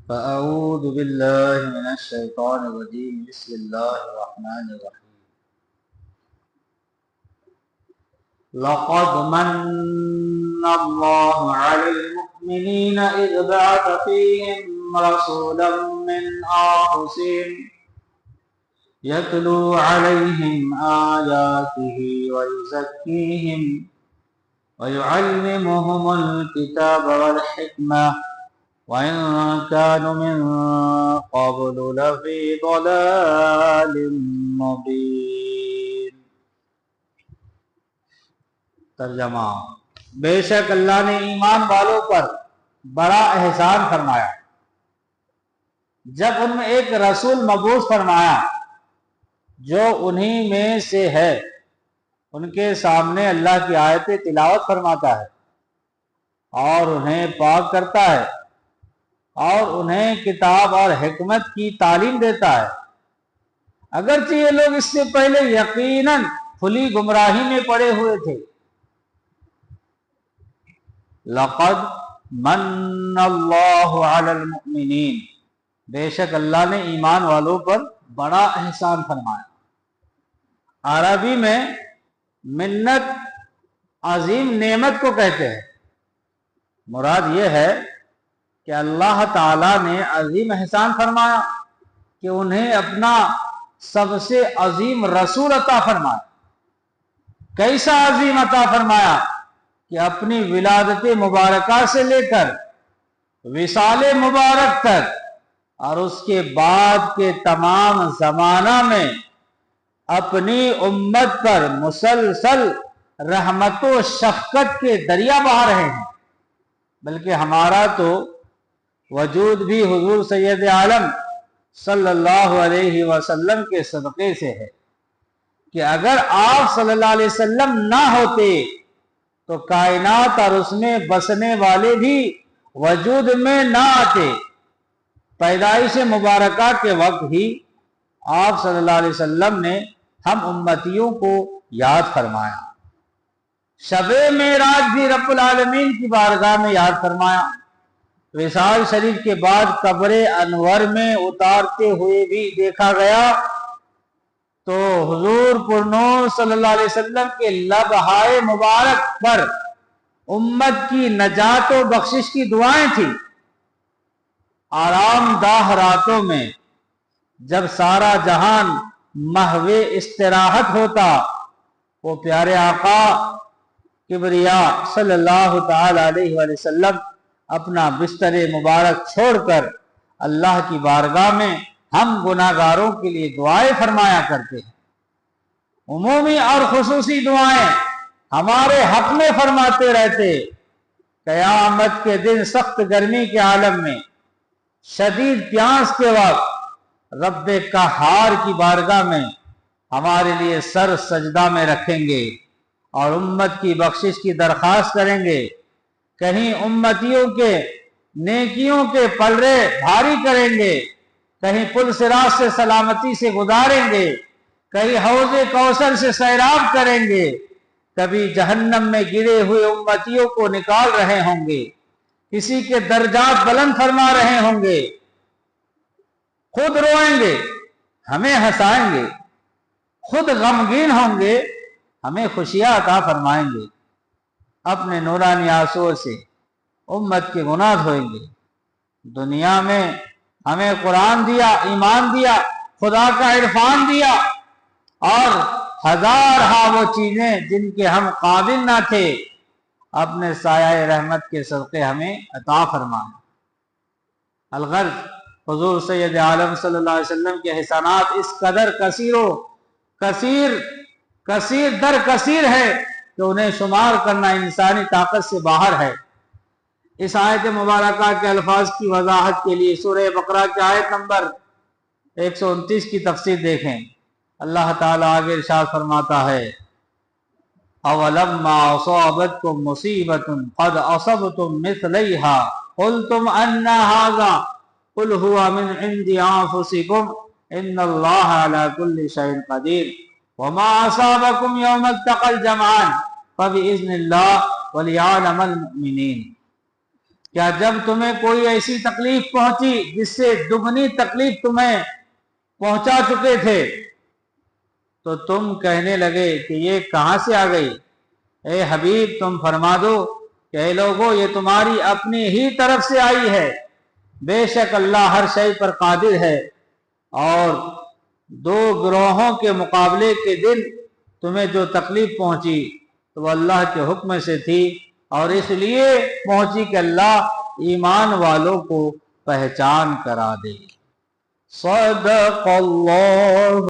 فأعوذ بالله من الشيطان الرجيم بسم الله الرحمن الرحيم لقد من الله على المؤمنين إذ بعث فيهم رسولا من أنفسهم يتلو عليهم آياته ويزكيهم ويعلمهم الكتاب والحكمة وإن كانوا من قبل لفي ضلال مبين۔ ترجمہ: بے شک اللہ نے ایمان والوں پر بڑا احسان فرمایا جب ان میں ایک رسول مبعوث فرمایا جو انہی میں سے ہے، ان کے سامنے اللہ کی آیتیں تلاوت فرماتا ہے اور انہیں پاک کرتا ہے اور انہیں کتاب اور حکمت کی تعلیم دیتا ہے، اگرچہ یہ لوگ اس سے پہلے یقیناً کھلی گمراہی میں پڑے ہوئے تھے۔ لقد من اللہ علی المؤمنین، بے شک اللہ نے ایمان والوں پر بڑا احسان فرمایا۔ عربی میں منت عظیم نعمت کو کہتے ہیں۔ مراد یہ ہے کہ اللہ تعالیٰ نے عظیم احسان فرمایا کہ انہیں اپنا سب سے عظیم رسول عطا فرمایا۔ کیسا عظیم عطا فرمایا کہ اپنی ولادت مبارکہ سے لے کر وصال مبارک تک اور اس کے بعد کے تمام زمانہ میں اپنی امت پر مسلسل رحمت و شفقت کے دریا بہا رہے ہیں، بلکہ ہمارا تو وجود بھی حضور سید عالم صلی اللہ علیہ وسلم کے صدقے سے ہے کہ اگر آپ صلی اللہ علیہ وسلم نہ ہوتے تو کائنات اور اس میں بسنے والے بھی وجود میں نہ آتے۔ پیدائش مبارکہ کے وقت ہی آپ صلی اللہ علیہ وسلم نے ہم امتیوں کو یاد فرمایا۔ شب معراج بھی رب العالمین کی بارگاہ میں یاد فرمایا۔ وصال شریف کے بعد قبر انور میں اتارتے ہوئے بھی دیکھا گیا تو حضور پرنور صلی اللہ علیہ وسلم کے لبہائے مبارک پر امت کی نجات و بخشش کی دعائیں تھیں۔ آرام دہ راتوں میں جب سارا جہان محو استراحت ہوتا، وہ پیارے آقا کبریا صلی اللہ تعالی علیہ وآلہ وسلم اپنا بستر مبارک چھوڑ کر اللہ کی بارگاہ میں ہم گناہگاروں کے لیے دعائیں فرمایا کرتے ہیں۔ عمومی اور خصوصی دعائیں ہمارے حق میں فرماتے رہتے۔ قیامت کے دن سخت گرمی کے عالم میں، شدید پیاس کے وقت رب قہار کی بارگاہ میں ہمارے لیے سر سجدہ میں رکھیں گے اور امت کی بخشش کی درخواست کریں گے۔ کہیں امتیوں کے نیکیوں کے پلڑے بھاری کریں گے، کہیں پل صراط سے سلامتی سے گزاریں گے، کہیں حوض کوثر سے سیراب کریں گے، کبھی جہنم میں گرے ہوئے امتیوں کو نکال رہے ہوں گے، کسی کے درجات بلند فرما رہے ہوں گے، خود روئیں گے ہمیں ہنسائیں گے، خود غمگین ہوں گے ہمیں خوشیاں عطا فرمائیں گے، اپنے نورانی آنسوؤں سے امت کے گناہ دھوئیں گے۔ دنیا میں ہمیں قرآن دیا، ایمان دیا، خدا کا عرفان دیا اور ہزارہا وہ چیزیں جن کے ہم قابل نہ تھے، اپنے سایہ رحمت کے صدقے ہمیں عطا فرمائیں۔ الغرض حضور سید عالم صلی اللہ علیہ وسلم کے احسانات اس قدر کثیر در کثیر ہے کہ انہیں شمار کرنا انسانی طاقت سے باہر ہے۔ اس آیت مبارکہ کے الفاظ کی وضاحت کے لیے سورہ بقرہ کی آیت نمبر 129 کی تفسیر دیکھیں۔ اللہ تعالیٰ آگے ارشاد فرماتا ہے: اولما اصابتکم مصیبۃ قد اصبتم مثلیہا قلتم ان ھذا قل هو من عند انفسکم ان اللہ علی کل شیء قدیر وما اصابکم یوم التقى الجمعان فبإذن اللہ وليعلم المؤمنین۔ کیا جب تمہیں کوئی ایسی تکلیف پہنچی جس سے دگنی تکلیف تمہیں پہنچا چکے تھے تو تم کہنے لگے کہ یہ کہاں سے آ گئی؟ اے حبیب تم فرما دو کہ اے لوگو یہ تمہاری اپنی ہی طرف سے آئی ہے، بے شک اللہ ہر شے پر قادر ہے، اور دو گروہوں کے مقابلے کے دن تمہیں جو تکلیف پہنچی تو وہ اللہ کے حکم سے تھی، اور اس لیے پہنچی کہ اللہ ایمان والوں کو پہچان کرا دے۔ صدق اللہ